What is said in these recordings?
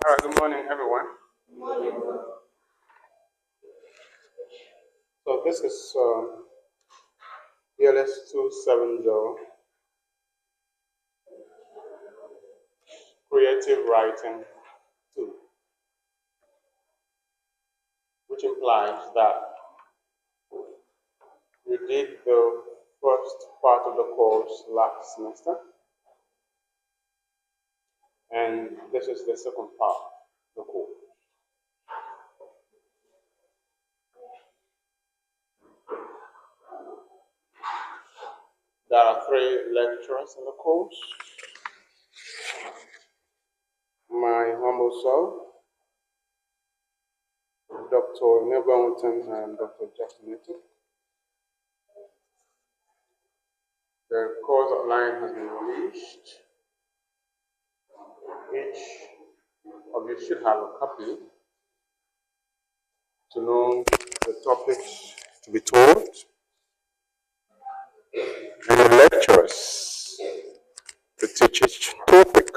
Good morning, everyone. So this is ELS 270, Creative Writing 2, which implies that we did the first part of the course last semester, and this is the second part of the course. There are 3 lecturers in the course. My humble self, Dr. Neil Wellington and Dr. Justin Newton. The course outline has been released. Each of you should have a copy to know the topics to be taught and the lecturers to teach each topic.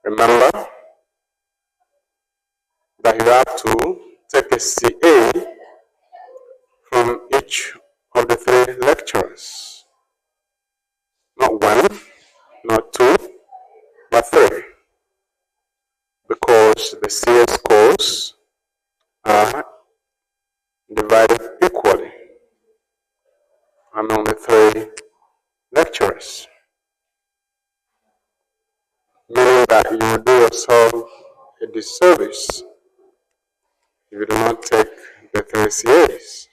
Remember that you have to take a CA from each of the 3 lecturers. Not 1, not 2, but 3. Because the CS scores are divided equally among the 3 lecturers. Meaning that you will do yourself a disservice if you do not take the 3 CAs,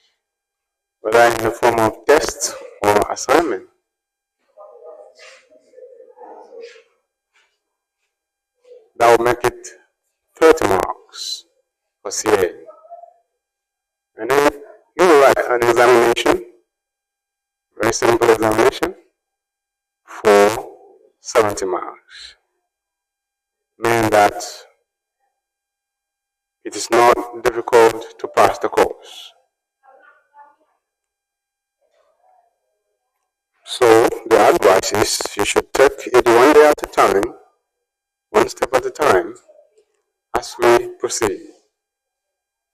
whether in the form of test or assignment. That will make it 30 marks for CA. And then you will write an examination, very simple examination, for 70 marks. Meaning that it is not difficult to pass the course. So the advice is you should take it one day at a time, one step at a time, as we proceed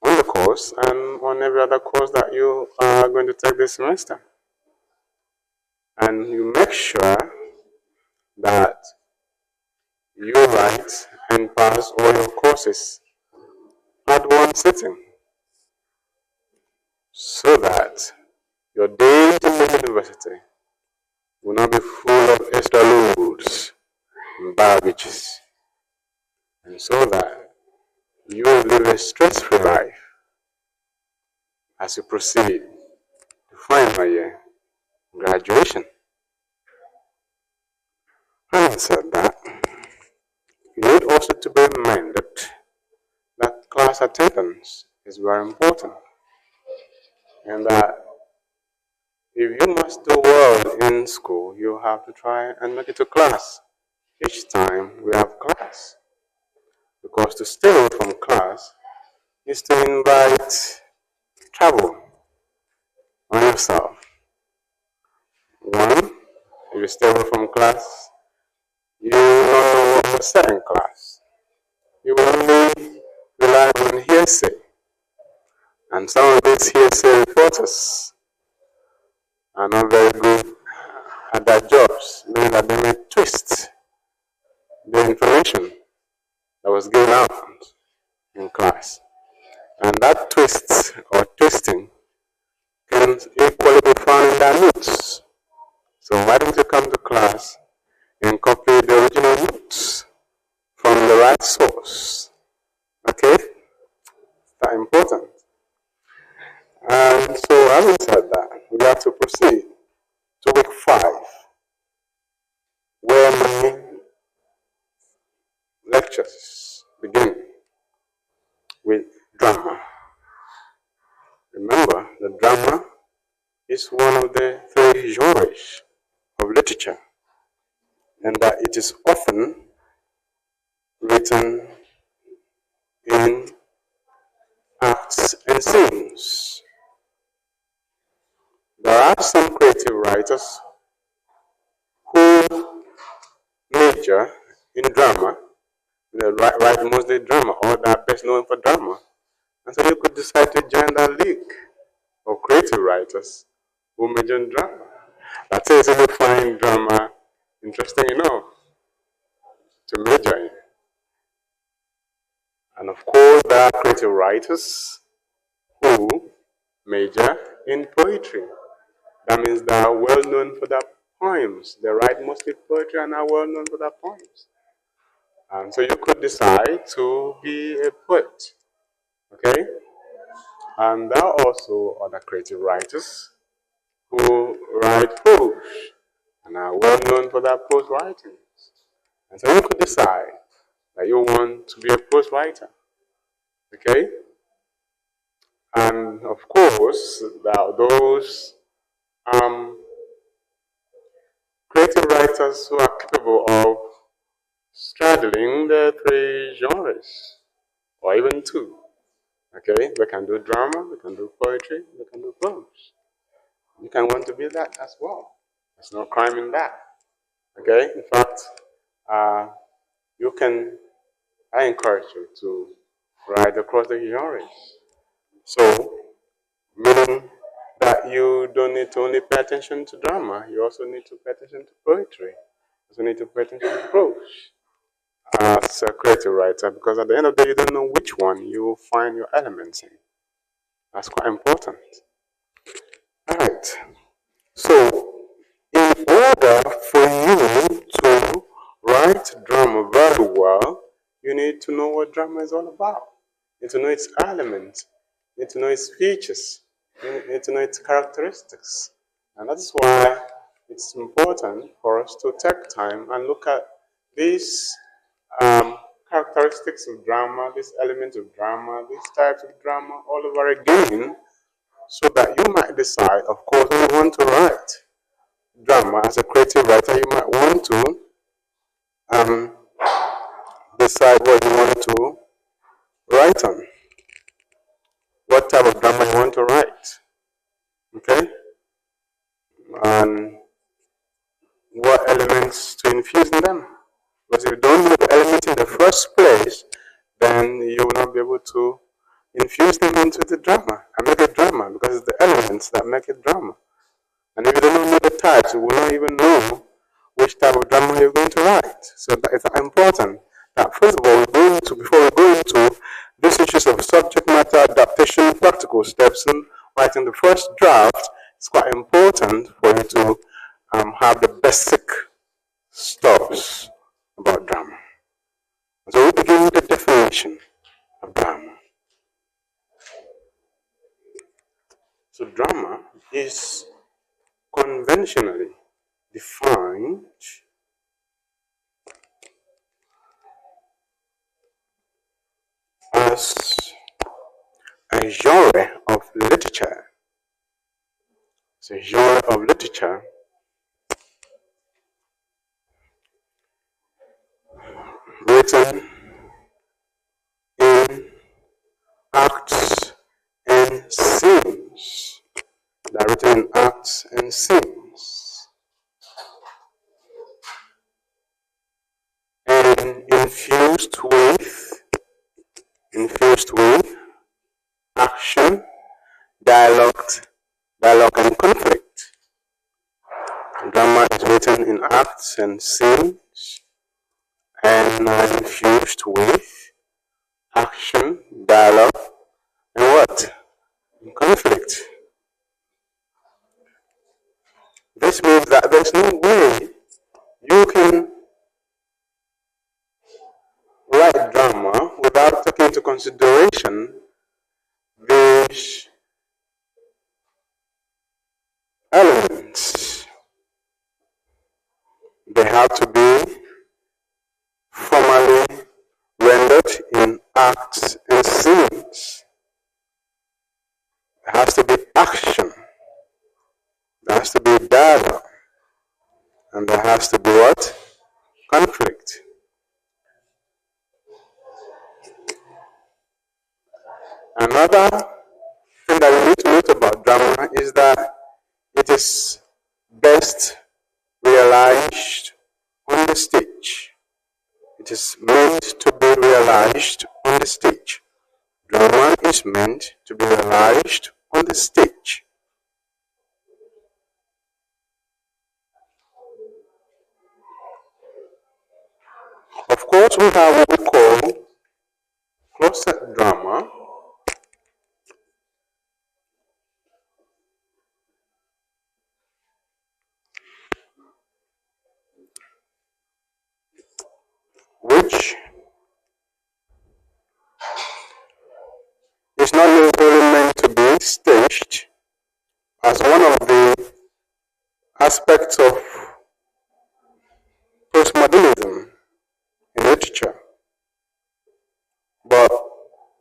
on the course and on every other course that you are going to take this semester. And you make sure that you write and pass all your courses at one sitting, so that your days in the university will not be full of extra loads and baggages, and so that you will live a stress-free life as you proceed to final year graduation. Having said that, you need also to bear in mind that class attendance is very important, and that if you must do well in school, you have to try and make it to class each time we have class. Because to stay away from class is to invite trouble on yourself. 1, if you stay away from class, you will not know what was said in class. You will only rely on hearsay. And some of these hearsay reporters are not very good at their jobs, meaning that they may twist the information that was given out in class. And that twist or twisting can equally be found in their notes. So why don't you come to class and copy the original notes from the right source? Okay? That's important. And so having said that, we have to proceed to week 5, where my lectures begin with drama. Remember, the drama is one of the 3 genres of literature, and that it is often written in acts and scenes. There are some creative writers who major in drama, they write mostly drama, or they are best known for drama. And so you could decide to join that league of creative writers who major in drama. That's it, if you find drama interesting enough to major in. And of course, there are creative writers who major in poetry. That means they are well known for their poems. They write mostly poetry and are well known for their poems. And so you could decide to be a poet. Okay? And there are also other creative writers who write prose and are well known for their prose writings. And so you could decide that you want to be a prose writer. Okay? And of course, there are those creative writers who are capable of straddling the three genres, or even two. Okay? They can do drama, they can do poetry, they can do prose. You can want to be that as well. There's no crime in that. Okay? In fact, I encourage you to write across the genres. So, meaning that you don't need to only pay attention to drama, you also need to pay attention to poetry. You also need to pay attention to prose as a creative writer, because at the end of the day, you don't know which one you will find your elements in. That's quite important. Alright. So, in order for you to write drama very well, you need to know what drama is all about. You need to know its elements. You need to know its features. You need to know its characteristics. And that's why it's important for us to take time and look at these characteristics of drama, these elements of drama, these types of drama all over again, so that you might decide, of course, when you want to write drama as a creative writer, you might want to decide what you want to write on. What type of drama you want to write. Okay? And what elements to infuse in them. Because if you don't know the elements in the first place, then you will not be able to infuse them into the drama and make it drama, because it's the elements that make it drama. And if you don't know the types, you will not even know which type of drama you're going to write. So that is important. That first of all, before we go into these issues of subject matter adaptation, practical steps in writing the first draft, it's quite important for you to have the basic stuffs about drama. So we begin with the definition of drama. So drama is conventionally defined as a genre of literature. It's a genre of literature written in acts and scenes. They're written in acts and scenes. And infused with action, dialogue and conflict. Drama is written in acts and scenes and infused with action, dialogue, and what? Conflict. This means that there's no way you can write drama without taking into consideration these elements. They have to be formally rendered in acts and scenes. There has to be action. There has to be dialogue. And there has to be what? Conflict. Another thing that we need to note about drama is that it is best realized on the stage. It is meant to be realized on the stage. Drama is meant to be realized on the stage. Of course, we have what we call closet drama, which is not necessarily meant to be staged as one of the aspects of postmodernism in literature. But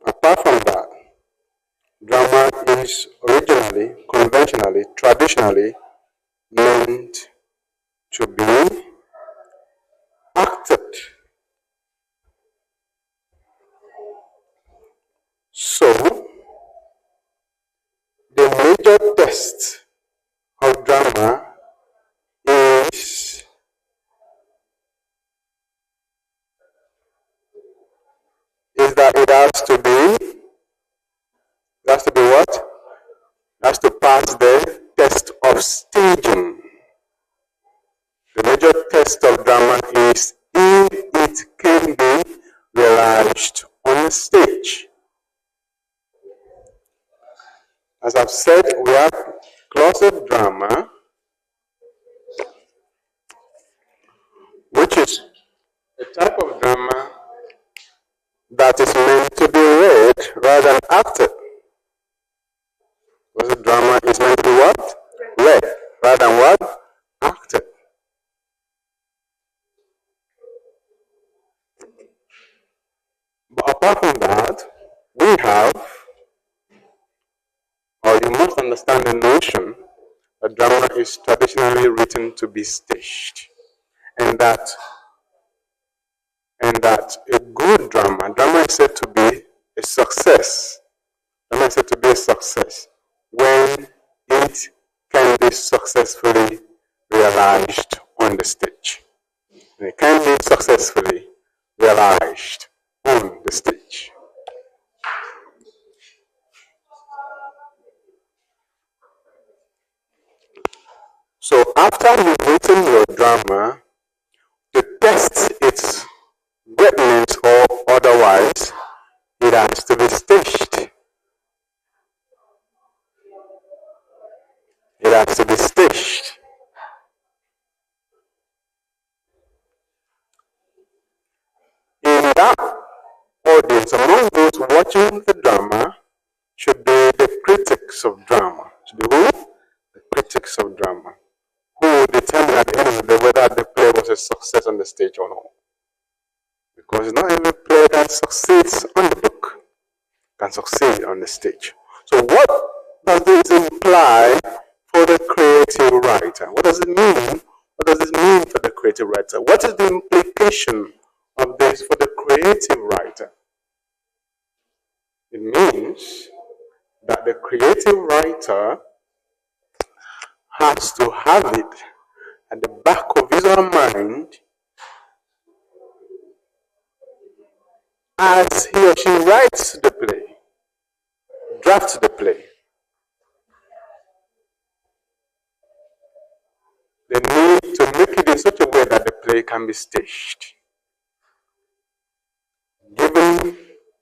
apart from that, drama is originally, conventionally, traditionally meant to be acted. So, the major test of drama is that it has to be what? It has to pass the test of staging. The major test of drama is if it can be realized on a stage. As I've said, we have closet drama, which is a type of drama that is meant to be read rather than acted. Closet drama is meant to be what? Read rather than what? Acted. But apart from that, we have, or you must understand the notion that drama is traditionally written to be staged, and that a good drama is said to be a success. Drama is said to be a success when it can be successfully realized on the stage. And it can be successfully realized on the stage. So after you've written your drama, to test its greatness or otherwise, it has to be staged. It has to be staged. In that audience, among those watching the drama, should be the critics of drama. Should be who? The critics of drama. Who will determine at the end of the day whether the play was a success on the stage or not. Because not every play that succeeds on the book can succeed on the stage. So what does this imply for the creative writer? What does it mean? What does this mean for the creative writer? What is the implication of this for the creative writer? It means that the creative writer has to have it at the back of his own mind as he or she writes the play, drafts the play. They need to make it in such a way that the play can be staged. Given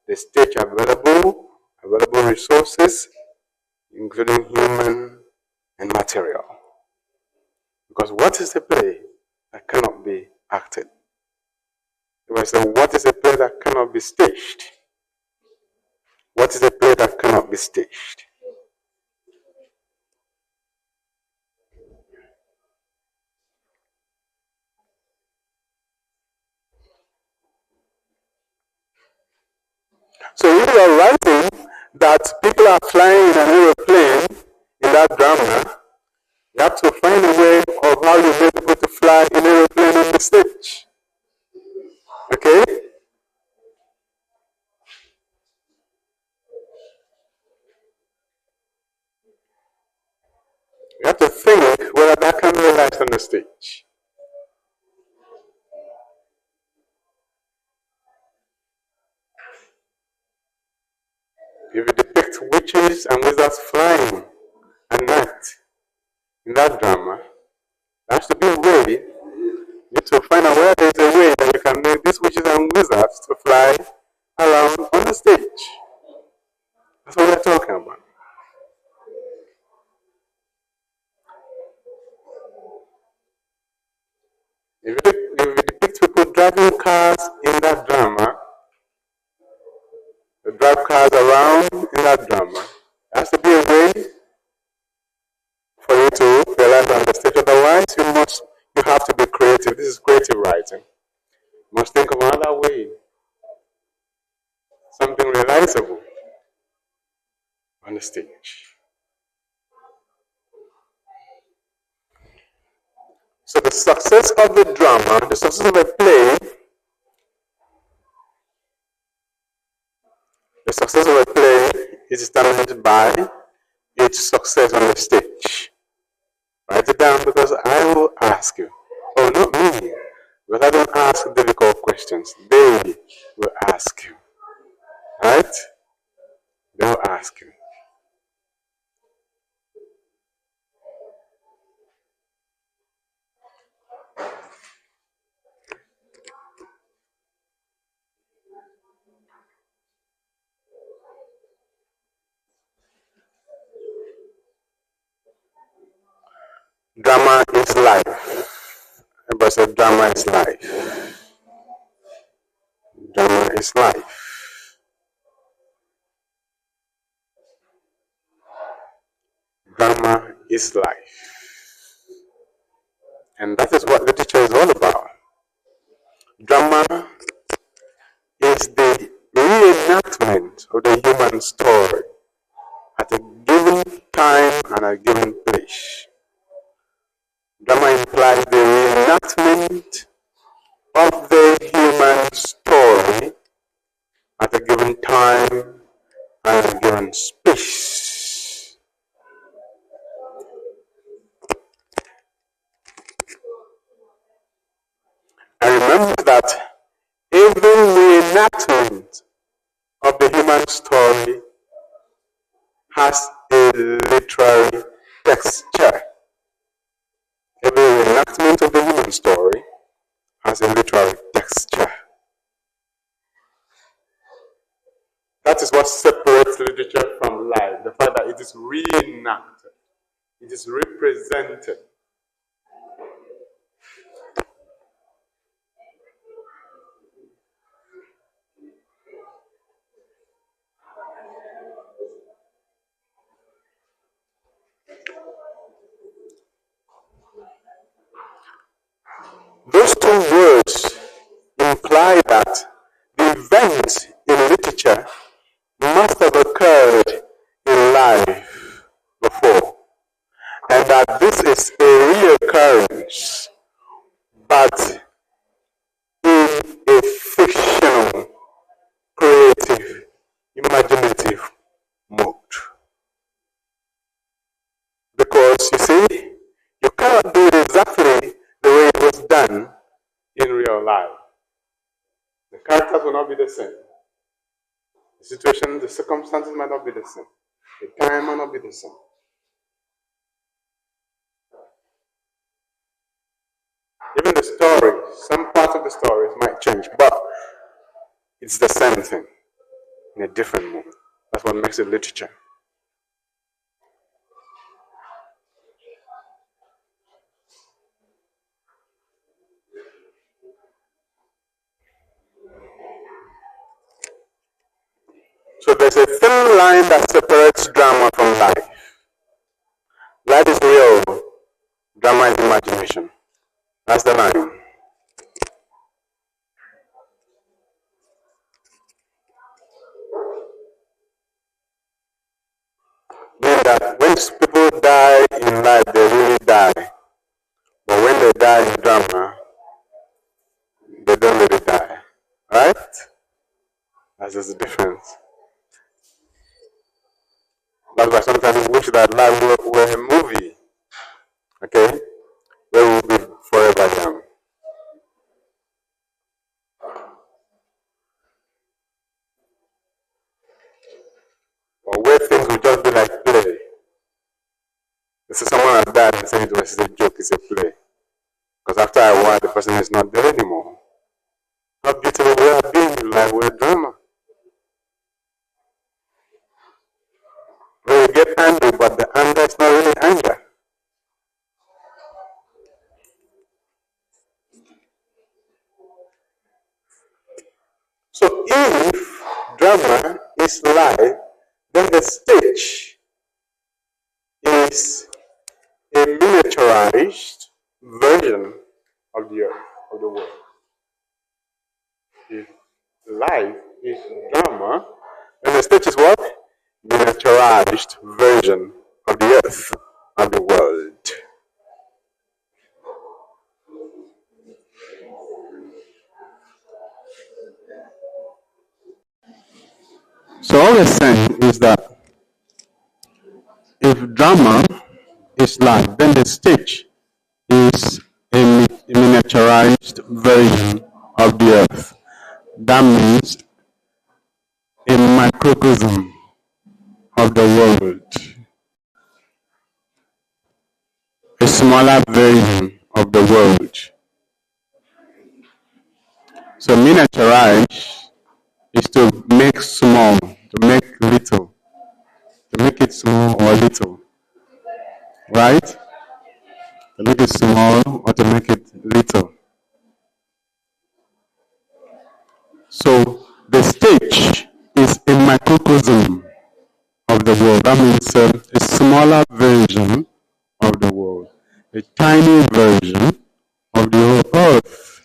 the stage available resources, including human and material. Because what is a play that cannot be acted? If I say, what is a play that cannot be staged? What is a play that cannot be staged? So if you are writing that people are flying in an aeroplane in that drama, you have to find a way of how you make people to fly in an aeroplane on the stage. Okay? You have to think whether that can be realized on the stage. depict witches and wizards flying at night in that drama, there has to be a way. You need to find out where there's a way that you can make these witches and wizards to fly around on the stage. That's what we're talking about. If you depict people driving cars in that drama, they drive cars around in that drama, there has to be a way for you to realize on the stage. Otherwise, you have to be creative. This is creative writing. You must think of another way, something realizable on the stage. So the success of the drama, the success of the play, is determined by its success on the stage. Write it down, because I will ask you. Oh, not me, because I don't ask difficult questions. They will ask you. Right? They'll ask you. Drama is life. Everybody said drama is life. Drama is life. Drama is life. And that is what literature is all about. Drama is the reenactment of the human story at a given time and a given place. Drama implies the reenactment of the human story at a given time and a given space. And remember that every reenactment of the human story has a literary texture. Every reenactment of the human story has a literary texture. That is what separates literature from life, the fact that it is reenacted, it is represented. Those two words imply that the events in literature must have occurred in life before, and that this is a reoccurrence, but in a fictional, creative, imaginative mode. Because you see, you cannot do it exactly the way it was done in real life. The characters will not be the same. The situation, the circumstances might not be the same. The time might not be the same. Even the story, some parts of the stories might change, but it's the same thing in a different mode. That's what makes it literature. So there's a thin line that separates drama from life. Life is real, drama is imagination. That's the line. Meaning that when people die in life, they really die. But when they die in drama, they don't really die. Right? That's just the difference. That's why sometimes we wish that life were a movie. Okay? Where we'll be forever young. But where that and say it was a joke, it's a play. Because after a while, the person is not there anymore. How beautiful we are being like we're a drama. Where you get angry, but the anger is not really anger. So if drama is live, then the stage is a miniaturized version of the earth, of the world. If life is drama, then the stage is what? Miniaturized version of the earth, of the world. So all we're saying is that if drama is life, then the stage is a miniaturized version of the earth. That means a microcosm of the world, a smaller version of the world. So miniaturize is to make small, to make little, to make it small or little, right? To make it small or to make it little. So the stage is a microcosm of the world. That means a smaller version of the world, a tiny version of the whole earth.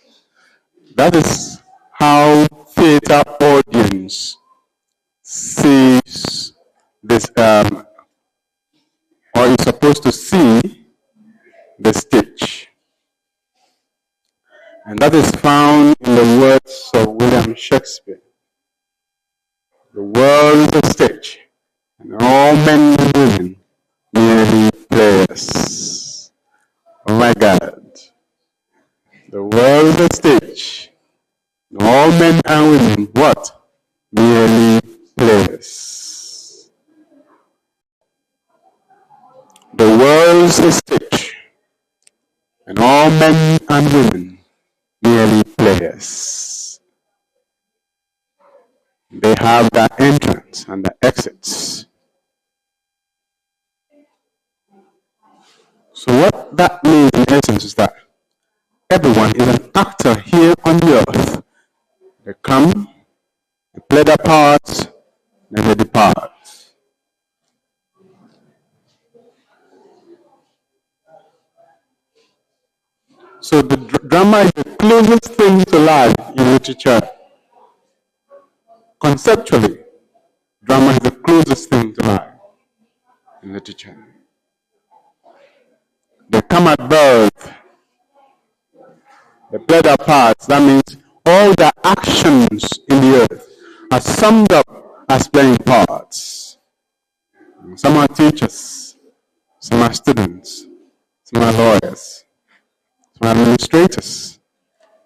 That is how theater audience sees this, or is supposed to see the stage. And that is found in the words of William Shakespeare. The world is a stage, and all men and women merely players. Oh my God. The world is a stage, and all men and women, what? Merely players. The world is a stage, and all men and women merely players. They have their entrance and their exits. So what that means in essence is that everyone is an actor here on the earth. They come, they play their parts, then they depart. So the drama is the closest thing to life in literature. Conceptually, drama is the closest thing to life in literature. They come at birth, they play their parts. That means all the actions in the earth are summed up as playing parts. Some are teachers, some are students, some are lawyers, some are administrators,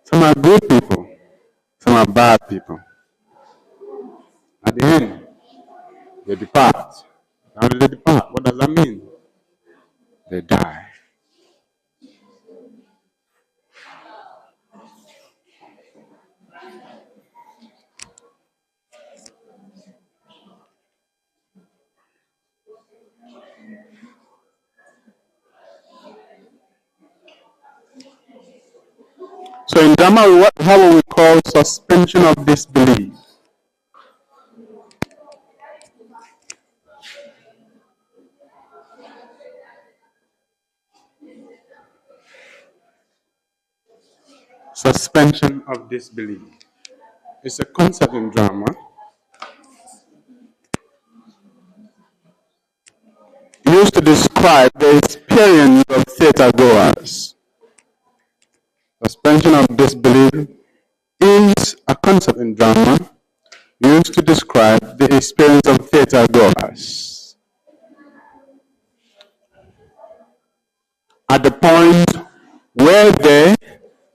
some are good people, some are bad people. At the end, they depart. How do they depart? What does that mean? They die. So in drama, what we call suspension of disbelief. Suspension of disbelief. It's a concept in drama used to describe the experience of theater goers. Suspension of disbelief is a concept in drama used to describe the experience of theater goers. At the point where they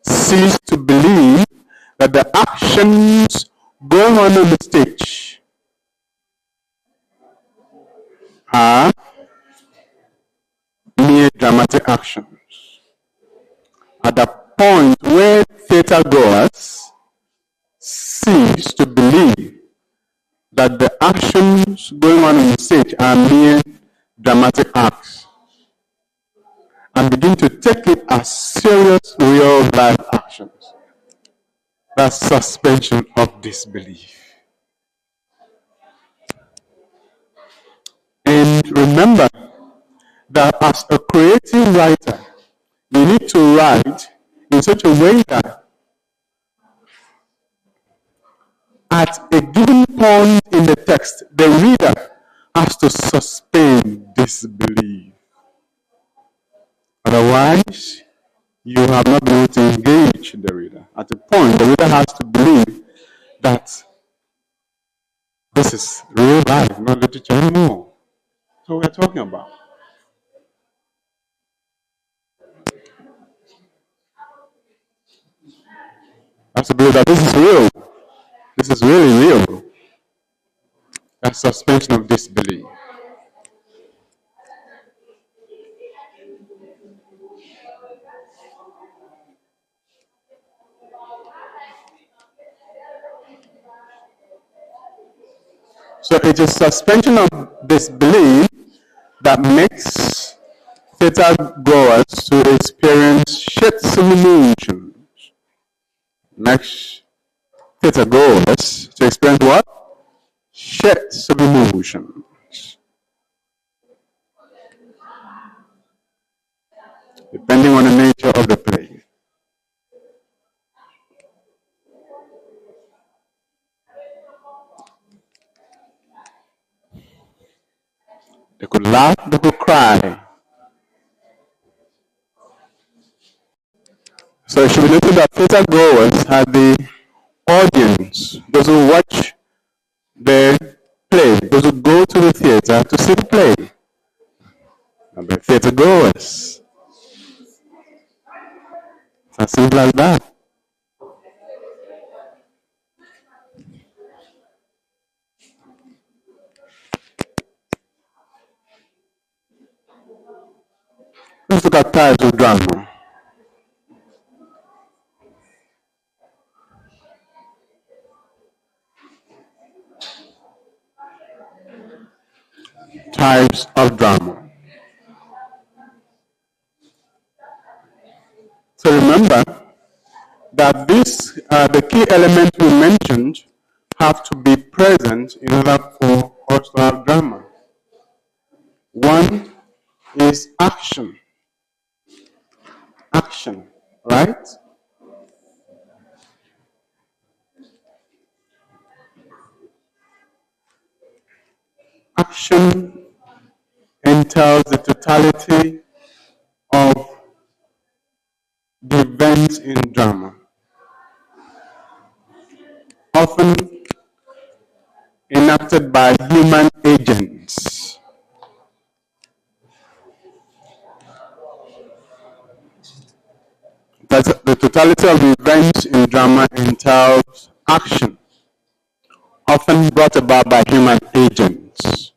cease to believe that the actions going on the stage are mere dramatic dramatic actions. At the point where theater goers cease to believe that the actions going on stage are mere dramatic acts and begin to take it as serious real life actions. That's suspension of disbelief. And remember that as a creative writer, you need to write in such a way that at a given point in the text, the reader has to suspend disbelief. Otherwise, you have not been able to engage the reader. At a point, the reader has to believe that this is real life, not literature anymore. That's what we're talking about. I have to believe that this is real. This is really real. That's suspension of disbelief. So it is suspension of disbelief that makes theater goers to experience shifts of emotions. Makes theater goers to experience what? Shifts of emotions. Depending on the nature of the play. They could laugh, they could cry. So it should be noted that theater goers are the audience, those who watch the play, those who go to the theater to see the play. And the theater goers. It's as simple as that. Let's look at types of drama. Types of drama. So remember that these the key elements we mentioned have to be present in order for us to have drama. One is action. Action, right? Action entails the totality of the events in drama, often enacted by human agents. The totality of the events in drama entails action, often brought about by human agents.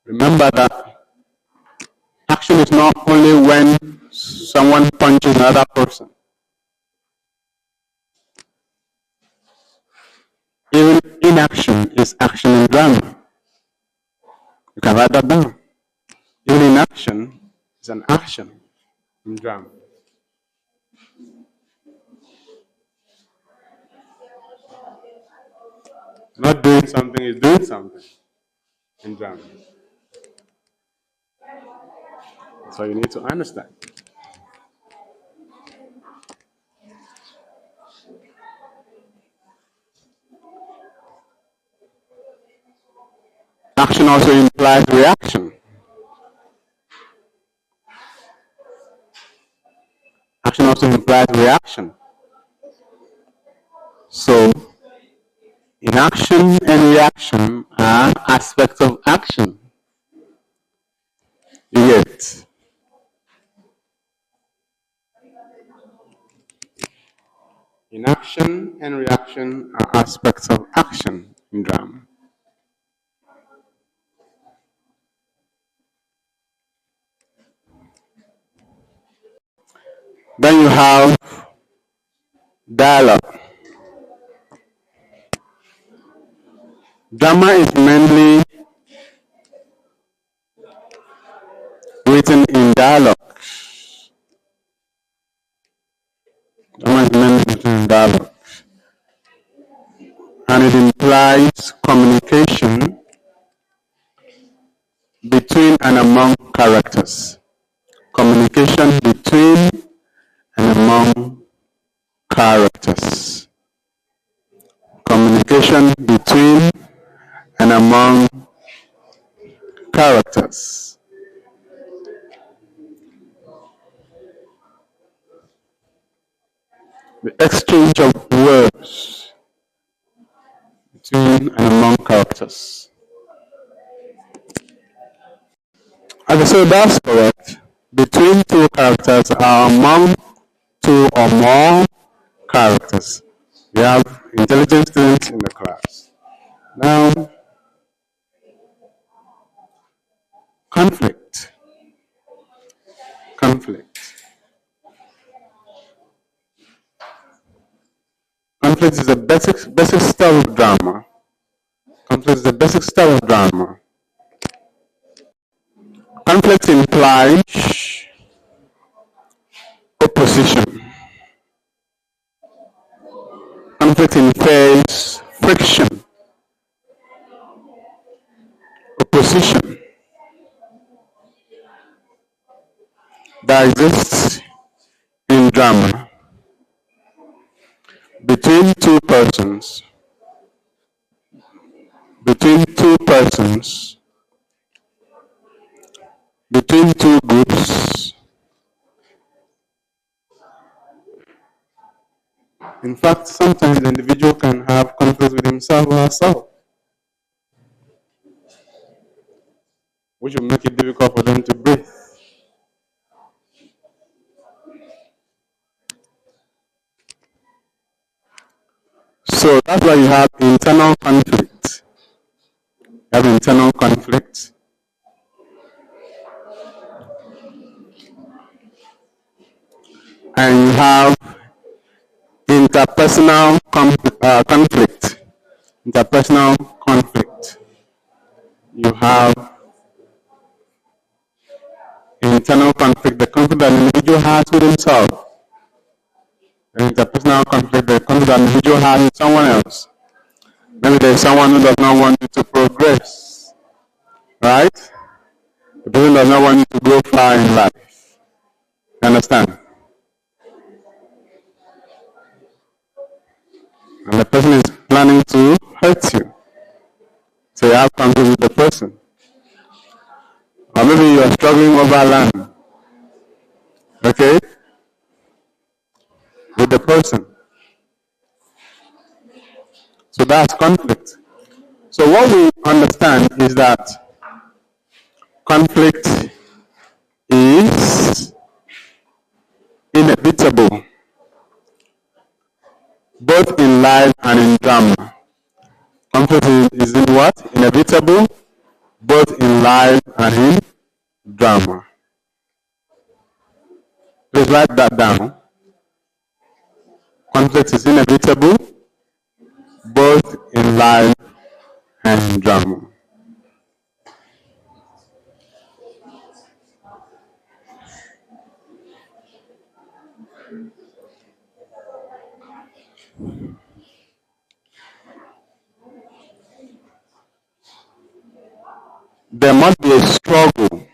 Remember that action is not only when someone punches another person. Even inaction is action in drama. You can write that down. Even inaction is an action in drama. Not doing something is doing something in drama. So you need to understand. Action also implies reaction. Action also implies reaction. So, inaction and reaction are aspects of action. You get? Inaction and reaction are aspects of action in drama. Then you have dialogue. Drama is mainly written in dialogue. Drama is mainly written in dialogue. And it implies communication between and among characters. Communication between and among characters. Communication between and among characters. The exchange of words between and among characters. Okay, so that's correct. Between two characters are among two or more characters. We have intelligent students in the class. Now, conflict. Conflict. Conflict is the basic style of drama. Conflict is the basic style of drama. Conflict implies opposition. Conflict implies friction, opposition that exists in drama between two persons, between two groups. In fact, sometimes the individual can have conflict with himself or herself, which will make it difficult for them to breathe. So that's why you have internal conflict. You have internal conflict. And you have interpersonal conflict. Interpersonal conflict. You have internal conflict, the conflict that an individual has with himself. Interpersonal conflict, the conflict that an individual has with someone else. Maybe there's someone who does not want you to progress, right? The person does not want you to go far in life. You understand? And the person is planning to hurt you. So you have conflict with the person. Or maybe you are struggling over land. Okay? With the person. So that's conflict. So what we understand is that conflict is inevitable, both in life and in drama. Conflict is in what? Inevitable, both in life and in drama. Please write that down. Conflict is inevitable, both in life and in drama. There must be a struggle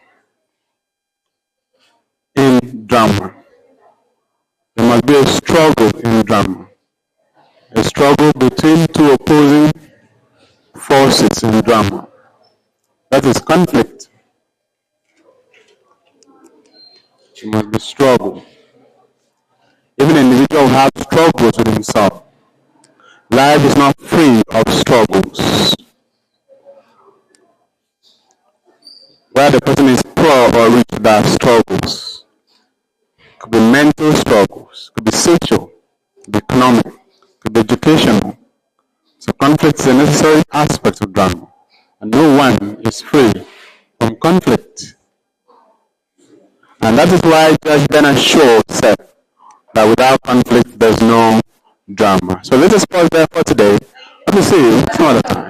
in drama. There must be a struggle in drama. A struggle between two opposing forces in drama. That is conflict. There must be struggle. Even an individual who has struggles with himself. Life is not free of struggles. Whether the person is poor or rich, there are struggles. could be mental struggles, could be social, could be economic, could be educational. So conflict is a necessary aspect of drama, and no one is free from conflict. And that is why Judge Bernard Shaw said that without conflict there's no drama. So let us pause there for today. Let me see you some other time.